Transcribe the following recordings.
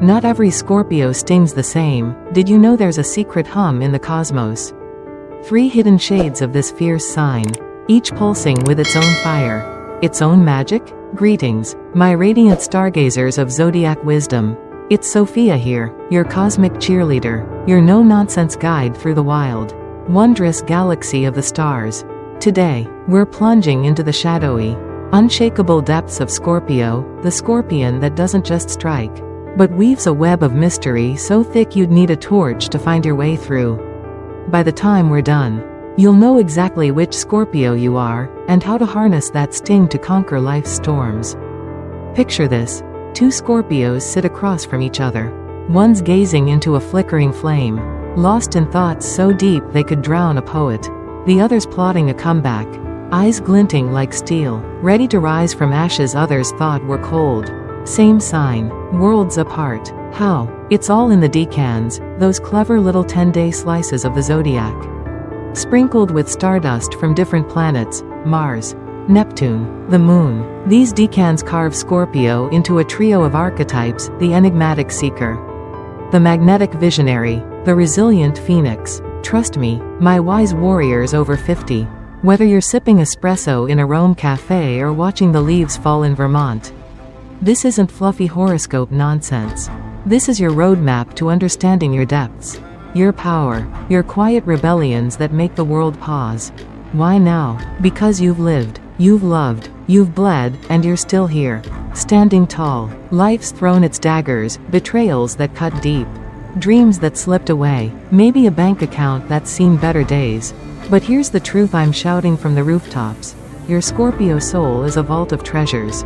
Not every Scorpio stings the same. Did you know there's a secret hum in the cosmos? 3 hidden shades of this fierce sign, each pulsing with its own fire, its own magic? Greetings, my radiant stargazers of Zodiac Wisdom. It's Sophia here, your cosmic cheerleader, your no-nonsense guide through the wild, wondrous galaxy of the stars. Today, we're plunging into the shadowy, unshakable depths of Scorpio, the scorpion that doesn't just strike, but weaves a web of mystery so thick you'd need a torch to find your way through. By the time we're done, you'll know exactly which Scorpio you are, and how to harness that sting to conquer life's storms. Picture this. 2 Scorpios sit across from each other. One's gazing into a flickering flame, lost in thoughts so deep they could drown a poet. The other's plotting a comeback, eyes glinting like steel, ready to rise from ashes others thought were cold. Same sign, worlds apart. How? It's all in the Decans, those clever little 10-day slices of the zodiac. Sprinkled with stardust from different planets, Mars, Neptune, the Moon. These Decans carve Scorpio into a trio of archetypes: the enigmatic seeker, the magnetic visionary, the resilient phoenix. Trust me, my wise warriors over 50. Whether you're sipping espresso in a Rome cafe or watching the leaves fall in Vermont, this isn't fluffy horoscope nonsense. This is your roadmap to understanding your depths, your power, your quiet rebellions that make the world pause. Why now? Because you've lived, you've loved, you've bled, and you're still here, standing tall. Life's thrown its daggers, betrayals that cut deep, dreams that slipped away, maybe a bank account that's seen better days. But here's the truth I'm shouting from the rooftops. Your Scorpio soul is a vault of treasures.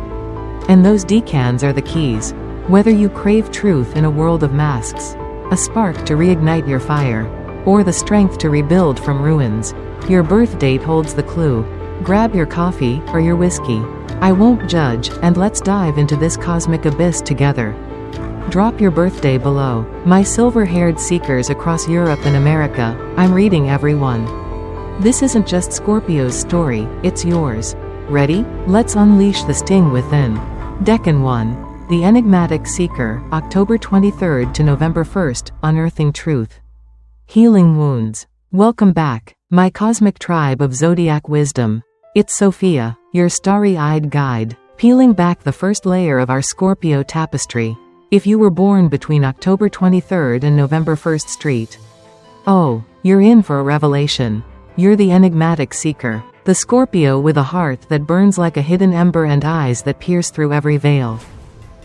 And those decans are the keys. Whether you crave truth in a world of masks, a spark to reignite your fire, or the strength to rebuild from ruins, your birth date holds the clue. Grab your coffee or your whiskey. I won't judge, and let's dive into this cosmic abyss together. Drop your birthday below. My silver-haired seekers across Europe and America, I'm reading every one. This isn't just Scorpio's story, it's yours. Ready? Let's unleash the sting within. Decan 1. The Enigmatic Seeker, October 23rd to November 1st, Unearthing Truth. Healing Wounds. Welcome back, my cosmic tribe of Zodiac Wisdom. It's Sophia, your starry-eyed guide, peeling back the first layer of our Scorpio tapestry. If you were born between October 23rd and November 1st Street, oh, you're in for a revelation. You're the enigmatic seeker, the Scorpio with a heart that burns like a hidden ember and eyes that pierce through every veil.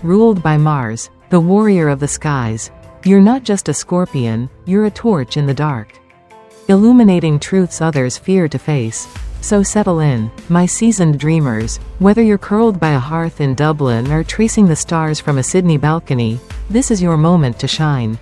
Ruled by Mars, the warrior of the skies, you're not just a scorpion, you're a torch in the dark, illuminating truths others fear to face. So settle in, my seasoned dreamers. Whether you're curled by a hearth in Dublin or tracing the stars from a Sydney balcony, this is your moment to shine.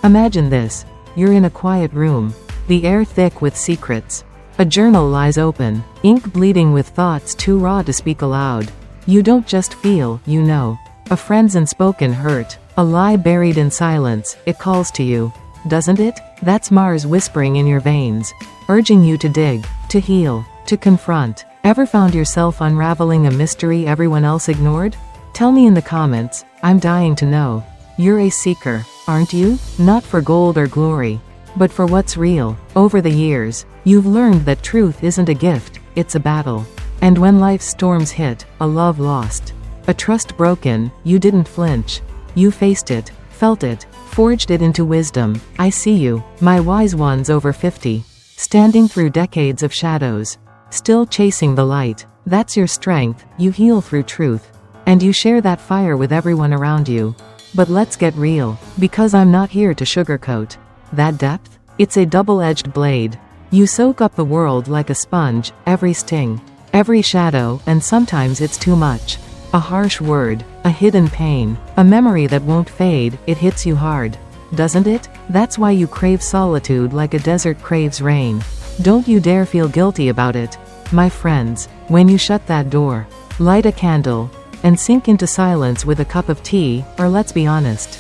Imagine this. You're in a quiet room, the air thick with secrets. A journal lies open, ink bleeding with thoughts too raw to speak aloud. You don't just feel, you know. A friend's unspoken hurt, a lie buried in silence, it calls to you, doesn't it? That's Mars whispering in your veins, urging you to dig, to heal, to confront. Ever found yourself unraveling a mystery everyone else ignored? Tell me in the comments, I'm dying to know. You're a seeker, aren't you? Not for gold or glory, but for what's real. Over the years, you've learned that truth isn't a gift, it's a battle. And when life's storms hit, a love lost, a trust broken, you didn't flinch. You faced it, felt it, forged it into wisdom. I see you, my wise ones over 50, standing through decades of shadows, still chasing the light. That's your strength. You heal through truth, and you share that fire with everyone around you. But let's get real, because I'm not here to sugarcoat that depth. It's a double-edged blade. You soak up the world like a sponge, every sting, every shadow, and sometimes it's too much. A harsh word, a hidden pain, a memory that won't fade, it hits you hard, doesn't it? That's why you crave solitude like a desert craves rain. Don't you dare feel guilty about it. My friends, when you shut that door, light a candle, and sink into silence with a cup of tea, or let's be honest,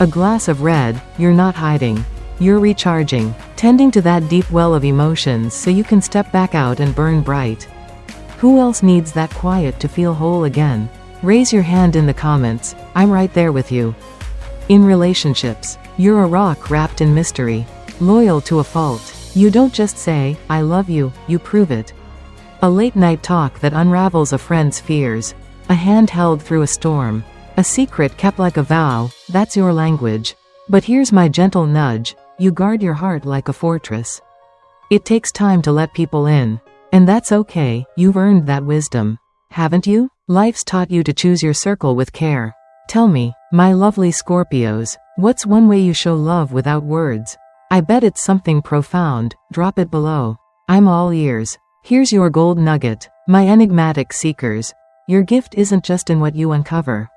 a glass of red, you're not hiding. You're recharging, tending to that deep well of emotions so you can step back out and burn bright. Who else needs that quiet to feel whole again? Raise your hand in the comments, I'm right there with you. In relationships, you're a rock wrapped in mystery. Loyal to a fault. You don't just say, I love you, you prove it. A late-night talk that unravels a friend's fears. A hand held through a storm. A secret kept like a vow, that's your language. But here's my gentle nudge, you guard your heart like a fortress. It takes time to let people in. And that's okay, you've earned that wisdom. Haven't you? Life's taught you to choose your circle with care. Tell me, my lovely Scorpios, what's one way you show love without words? I bet it's something profound, drop it below. I'm all ears. Here's your gold nugget, my enigmatic seekers. Your gift isn't just in what you uncover.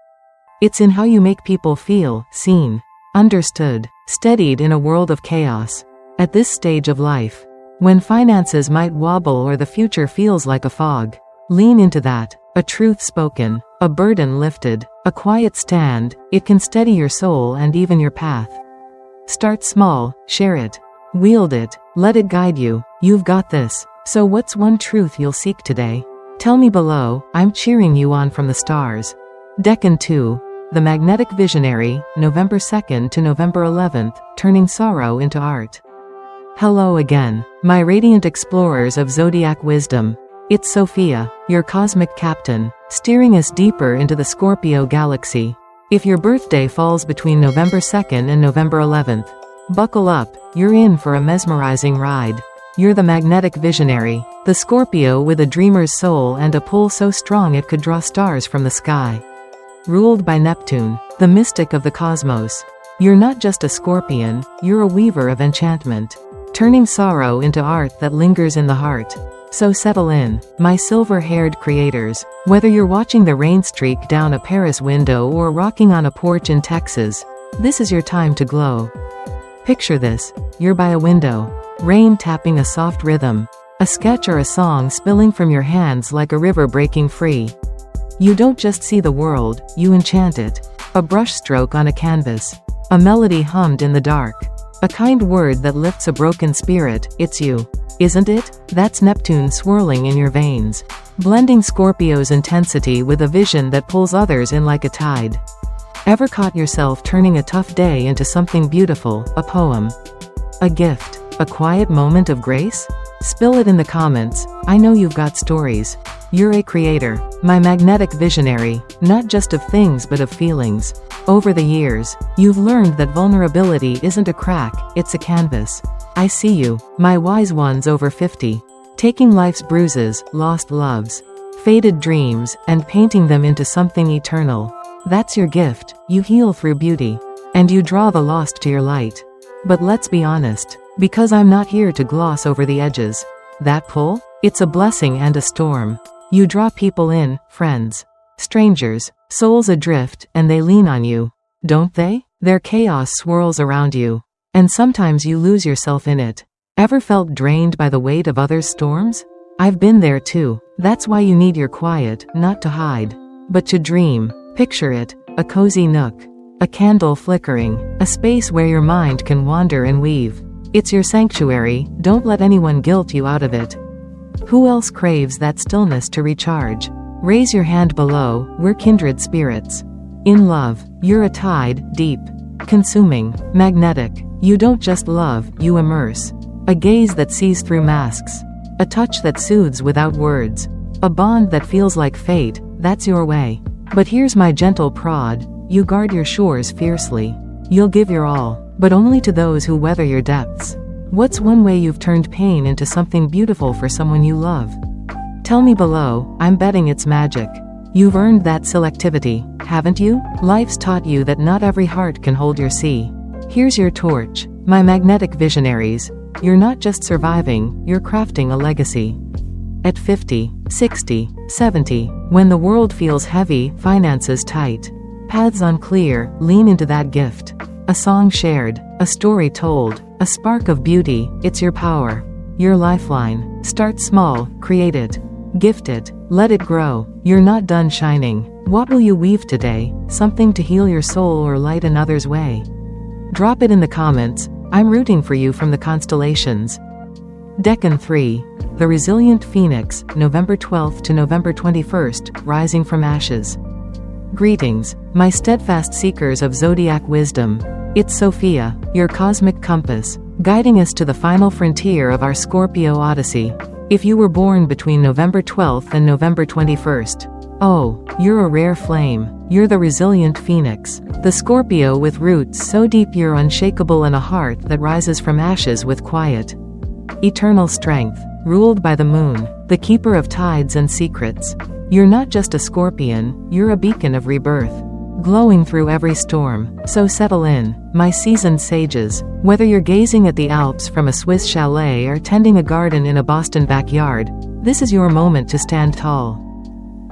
It's in how you make people feel, seen, understood, steadied in a world of chaos. At this stage of life, when finances might wobble or the future feels like a fog, lean into that. A truth spoken, a burden lifted, a quiet stand, it can steady your soul and even your path. Start small, share it, wield it, let it guide you, you've got this. So what's one truth you'll seek today? Tell me below, I'm cheering you on from the stars. Decan 2, The Magnetic Visionary, November 2nd to November 11th, Turning Sorrow into Art. Hello again, my radiant explorers of Zodiac Wisdom. It's Sophia, your cosmic captain, steering us deeper into the Scorpio galaxy. If your birthday falls between November 2nd and November 11th, buckle up, you're in for a mesmerizing ride. You're the magnetic visionary, the Scorpio with a dreamer's soul and a pull so strong it could draw stars from the sky. Ruled by Neptune, the mystic of the cosmos. You're not just a scorpion, you're a weaver of enchantment, turning sorrow into art that lingers in the heart. So settle in, my silver-haired creators. Whether you're watching the rain streak down a Paris window or rocking on a porch in Texas, this is your time to glow. Picture this, you're by a window, rain tapping a soft rhythm, a sketch or a song spilling from your hands like a river breaking free. You don't just see the world, you enchant it. A brushstroke on a canvas, a melody hummed in the dark, a kind word that lifts a broken spirit, it's you. Isn't it? That's Neptune swirling in your veins, blending Scorpio's intensity with a vision that pulls others in like a tide. Ever caught yourself turning a tough day into something beautiful, a poem, a gift, a quiet moment of grace? Spill it in the comments, I know you've got stories. You're a creator, my magnetic visionary, not just of things but of feelings. Over the years, you've learned that vulnerability isn't a crack, it's a canvas. I see you, my wise ones over 50, taking life's bruises, lost loves, faded dreams, and painting them into something eternal. That's your gift, you heal through beauty, and you draw the lost to your light. But let's be honest, because I'm not here to gloss over the edges. That pull? It's a blessing and a storm. You draw people in, friends, strangers, souls adrift, and they lean on you, don't they? Their chaos swirls around you. And sometimes you lose yourself in it. Ever felt drained by the weight of others' storms? I've been there too. That's why you need your quiet, not to hide, but to dream. Picture it, a cozy nook, a candle flickering, a space where your mind can wander and weave. It's your sanctuary, don't let anyone guilt you out of it. Who else craves that stillness to recharge? Raise your hand below, we're kindred spirits. In love, you're a tide, deep, consuming, magnetic. You don't just love, you immerse. A gaze that sees through masks. A touch that soothes without words. A bond that feels like fate, that's your way. But here's my gentle prod, you guard your shores fiercely. You'll give your all, but only to those who weather your depths. What's one way you've turned pain into something beautiful for someone you love? Tell me below, I'm betting it's magic. You've earned that selectivity, haven't you? Life's taught you that not every heart can hold your sea. Here's your torch, my magnetic visionaries. You're not just surviving, you're crafting a legacy. At 50, 60, 70, when the world feels heavy, finances tight, paths unclear, lean into that gift. A song shared, a story told, a spark of beauty, it's your power. Your lifeline. Start small, create it. Gift it, let it grow. You're not done shining. What will you weave today? Something to heal your soul or light another's way? Drop it in the comments. I'm rooting for you from the constellations. Decan 3, The Resilient Phoenix, November 12th to November 21st, Rising from Ashes. Greetings, my steadfast seekers of Zodiac Wisdom. It's Sophia, your cosmic compass, guiding us to the final frontier of our Scorpio odyssey. If you were born between November 12th and November 21st, oh, you're a rare flame. You're the resilient phoenix, the Scorpio with roots so deep you're unshakable and a heart that rises from ashes with quiet, eternal strength, ruled by the moon, the keeper of tides and secrets. You're not just a scorpion, you're a beacon of rebirth, glowing through every storm. So settle in, my seasoned sages. Whether you're gazing at the Alps from a Swiss chalet or tending a garden in a Boston backyard, this is your moment to stand tall.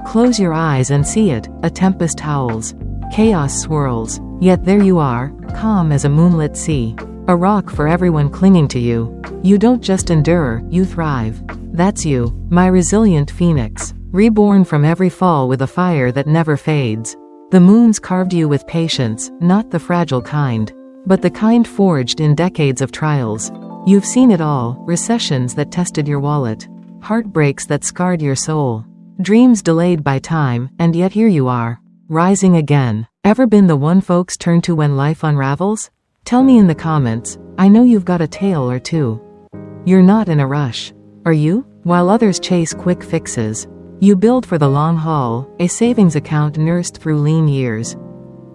Close your eyes and see it. A tempest howls, chaos swirls, yet there you are, calm as a moonlit sea, a rock for everyone clinging to you. You don't just endure, you thrive. That's you, my resilient phoenix, reborn from every fall with a fire that never fades. The moon's carved you with patience, not the fragile kind, but the kind forged in decades of trials. You've seen it all, recessions that tested your wallet, heartbreaks that scarred your soul, dreams delayed by time, and yet here you are, rising again. Ever been the one folks turn to when life unravels? Tell me in the comments. I know you've got a tale or two. You're not in a rush, are you? While others chase quick fixes, you build for the long haul, a savings account nursed through lean years,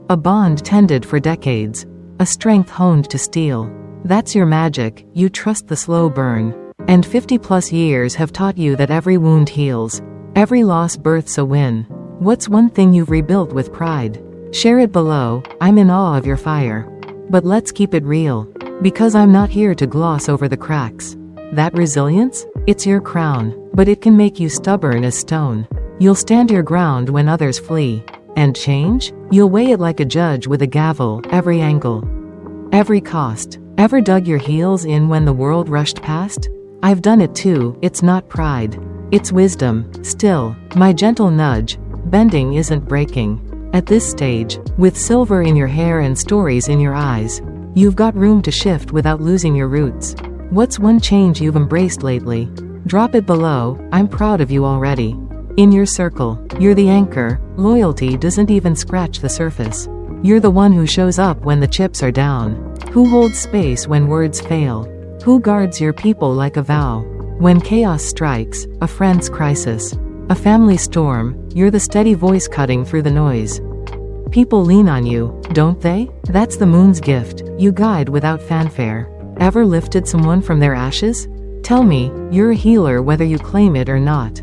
a bond tended for decades, a strength honed to steel. That's your magic. You trust the slow burn, and 50+ years have taught you that every wound heals, every loss births a win. What's one thing you've rebuilt with pride? Share it below. I'm in awe of your fire. But let's keep it real, because I'm not here to gloss over the cracks. That resilience? It's your crown, but it can make you stubborn as stone. You'll stand your ground when others flee. And change? You'll weigh it like a judge with a gavel, every angle, every cost. Ever dug your heels in when the world rushed past? I've done it too. It's not pride, it's wisdom. Still, my gentle nudge, bending isn't breaking. At this stage, with silver in your hair and stories in your eyes, you've got room to shift without losing your roots. What's one change you've embraced lately? Drop it below. I'm proud of you already. In your circle, you're the anchor. Loyalty doesn't even scratch the surface. You're the one who shows up when the chips are down, who holds space when words fail, who guards your people like a vow. When chaos strikes, a friend's crisis, a family storm, you're the steady voice cutting through the noise. People lean on you, don't they? That's the moon's gift. You guide without fanfare. Ever lifted someone from their ashes? Tell me, you're a healer whether you claim it or not.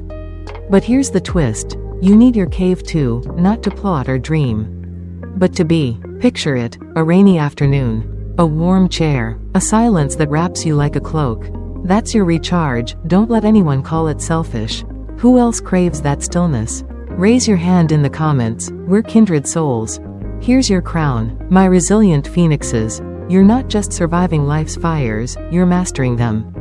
But here's the twist. You need your cave too, not to plot or dream, but to be. Picture it, a rainy afternoon, a warm chair, a silence that wraps you like a cloak. That's your recharge. Don't let anyone call it selfish. Who else craves that stillness? Raise your hand in the comments. We're kindred souls. Here's your crown, my resilient phoenixes. You're not just surviving life's fires, you're mastering them.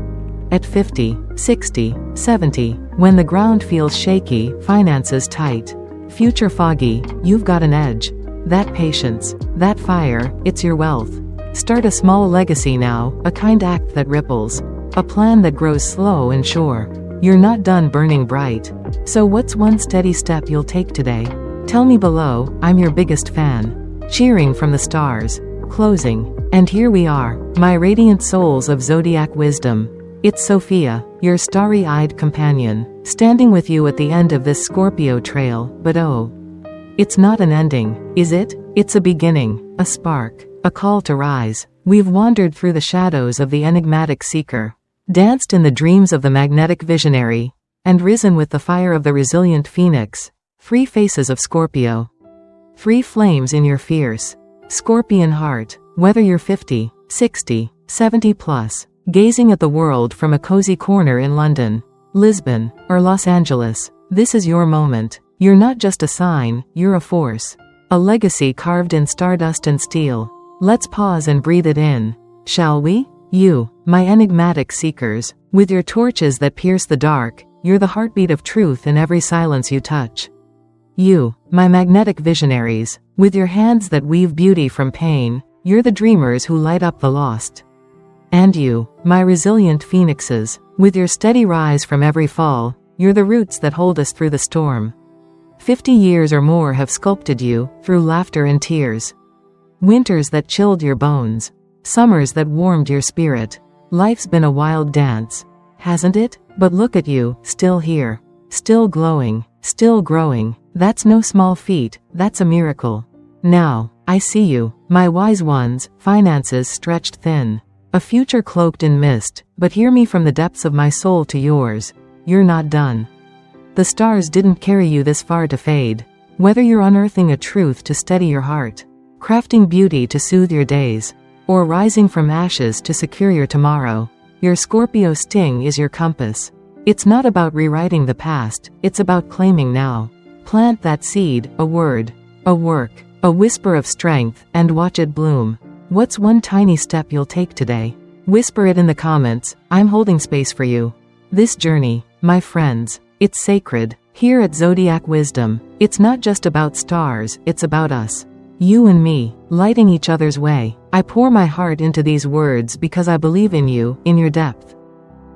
At 50, 60, 70, when the ground feels shaky, finances tight, future foggy, you've got an edge. That patience, that fire, it's your wealth. Start a small legacy now, a kind act that ripples, a plan that grows slow and sure. You're not done burning bright. So what's one steady step you'll take today? Tell me below. I'm your biggest fan, cheering from the stars. Closing. And here we are, my radiant souls of Zodiac Wisdom. It's Sophia, your starry-eyed companion, standing with you at the end of this Scorpio trail. But oh, it's not an ending, is it? It's a beginning, a spark, a call to rise. We've wandered through the shadows of the enigmatic seeker, danced in the dreams of the magnetic visionary, and risen with the fire of the resilient phoenix. 3 faces of Scorpio. 3 flames in your fierce Scorpion heart. Whether you're 50, 60, 70+, gazing at the world from a cozy corner in London, Lisbon, or Los Angeles, this is your moment. You're not just a sign, you're a force. A legacy carved in stardust and steel. Let's pause and breathe it in, shall we? You, my enigmatic seekers, with your torches that pierce the dark, you're the heartbeat of truth in every silence you touch. You, my magnetic visionaries, with your hands that weave beauty from pain, you're the dreamers who light up the lost. And you, my resilient phoenixes, with your steady rise from every fall, you're the roots that hold us through the storm. 50 years or more have sculpted you, through laughter and tears. Winters that chilled your bones. Summers that warmed your spirit. Life's been a wild dance, hasn't it? But look at you, still here. Still glowing, still growing. That's no small feat, that's a miracle. Now, I see you, my wise ones, finances stretched thin. A future cloaked in mist, but hear me from the depths of my soul to yours. You're not done. The stars didn't carry you this far to fade. Whether you're unearthing a truth to steady your heart, crafting beauty to soothe your days, or rising from ashes to secure your tomorrow, your Scorpio sting is your compass. It's not about rewriting the past, it's about claiming now. Plant that seed, a word, a work, a whisper of strength, and watch it bloom. What's one tiny step you'll take today? Whisper it in the comments. I'm holding space for you. This journey, my friends, it's sacred. Here at Zodiac Wisdom, it's not just about stars, it's about us. You and me, lighting each other's way. I pour my heart into these words because I believe in you, in your depth.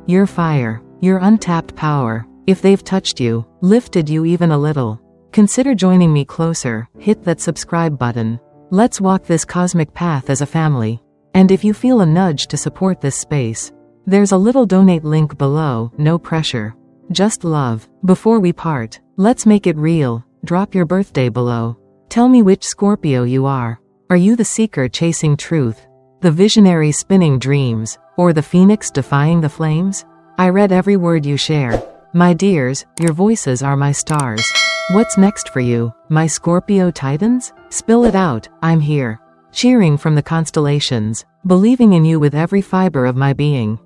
Your fire, your untapped power. If they've touched you, lifted you even a little, consider joining me closer. Hit that subscribe button. Let's walk this cosmic path as a family. And if you feel a nudge to support this space, there's a little donate link below. No pressure, just love. Before we part, let's make it real. Drop your birthday below. Tell me which Scorpio you are. Are you the seeker chasing truth, the visionary spinning dreams, or the phoenix defying the flames? I read every word you share. My dears, your voices are my stars. What's next for you, my Scorpio titans? Spill it out, I'm here. Cheering from the constellations, believing in you with every fiber of my being.